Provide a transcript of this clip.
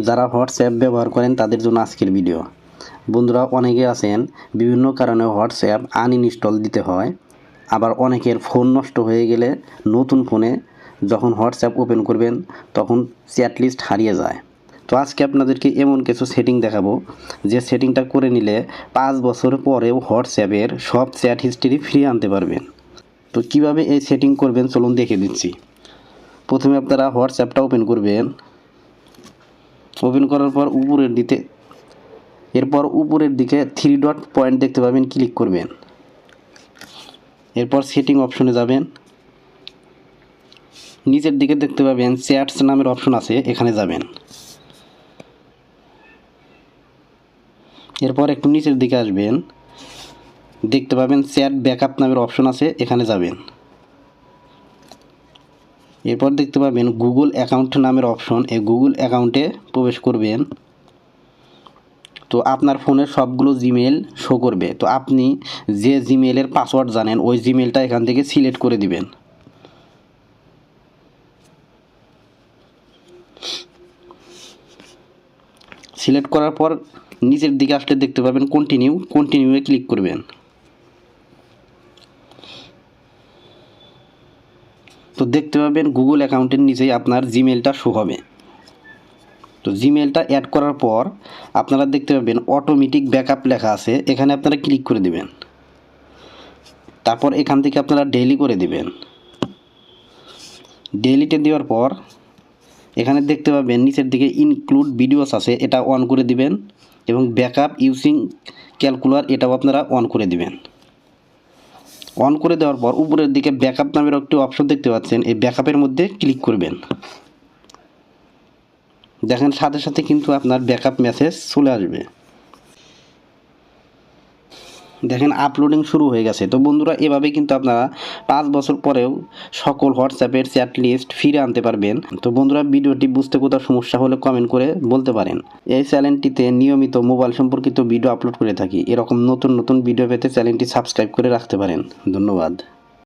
যারা হোয়াটসঅ্যাপ ব্যবহার করেন তাদের জন্য আজকের ভিডিও। বন্ধুরা, অনেকে আছেন বিভিন্ন কারণে হোয়াটসঅ্যাপ আনইনস্টল দিতে হয়, আবার অনেকের ফোন নষ্ট হয়ে গেলে নতুন ফোনে যখন হোয়াটসঅ্যাপ ওপেন করবেন তখন চ্যাট লিস্ট হারিয়ে যায়। তো আজকে আপনাদেরকে এমন কিছু সেটিং দেখাবো যে সেটিংটা করে নিলে 5 বছর পরেও হোয়াটসঅ্যাপের সব চ্যাট হিস্ট্রি ফিরিয়ে আনতে পারবেন। তো কিভাবে এই সেটিং করবেন চলুন দেখে দিচ্ছি। প্রথমে আপনারা হোয়াটসঅ্যাপটা ওপেন করবেন। ওপেন করার পর উপরের দিকে 3 ডট পয়েন্ট দেখতে পাবেন, ক্লিক করবেন। এরপর সেটিং অপশনে যাবেন। নিচের দিকে দেখতে পাবেন চ্যাটস নামের অপশন আছে, এখানে যাবেন। এরপর একটু নিচের দিকে আসবেন, দেখতে পাবেন চ্যাট ব্যাকআপ নামের অপশন আছে, এখানে যাবেন। এরপর দেখতে পাবেন গুগল অ্যাকাউন্ট নামের অপশন, এই গুগল অ্যাকাউন্টে প্রবেশ করবেন। তো আপনার ফোনের সবগুলো জিমেল শো করবে। তো আপনি যে জিমেলের পাসওয়ার্ড জানেন ওই জিমেলটা এখান থেকে সিলেক্ট করে দিবেন। সিলেক্ট করার পর নিচের দিকে আসলে দেখতে পাবেন কন্টিনিউয়ে ক্লিক করবেন। তো দেখতে পাবেন গুগল অ্যাকাউন্টের নিচেই আপনার জিমেলটা শো হবে। তো জিমেলটা অ্যাড করার পর আপনারা দেখতে পাবেন অটোমেটিক ব্যাকআপ লেখা আছে, এখানে আপনারা ক্লিক করে দিবেন। তারপর এখান থেকে আপনারা ডেইলি করে দিবেন। ডেইলিতে দেওয়ার পর এখানে দেখতে পাবেন নিচের দিকে ইনক্লুড ভিডিওস আছে, এটা অন করে দিবেন এবং ব্যাকআপ ইউজিং ক্যালকুলার এটাও আপনারা অন করে দিবেন। অন করে দেওয়ার পর উপরের দিকে ব্যাকআপ নামের একটি অপশন দেখতে পাচ্ছেন, এই ব্যাকআপের মধ্যে ক্লিক করবেন। দেখেন সাথে সাথে কিন্তু আপনার ব্যাকআপ মেসেজ চলে আসবে। দেখেন আপলোডিং শুরু হয়ে গেছে। তো বন্ধুরা, এভাবে কিন্তু আপনারা 5 বছর পরেও সকল হোয়াটসঅ্যাপের চ্যাট লিস্ট ফিরে আনতে পারবেন। তো বন্ধুরা, ভিডিওটি বুঝতে কোথাও সমস্যা হলে কমেন্ট করে বলতে পারেন। এই চ্যানেলটিতে নিয়মিত মোবাইল সম্পর্কিত ভিডিও আপলোড করে থাকি। এরকম নতুন নতুন ভিডিও পেতে চ্যানেলটি সাবস্ক্রাইব করে রাখতে পারেন। ধন্যবাদ।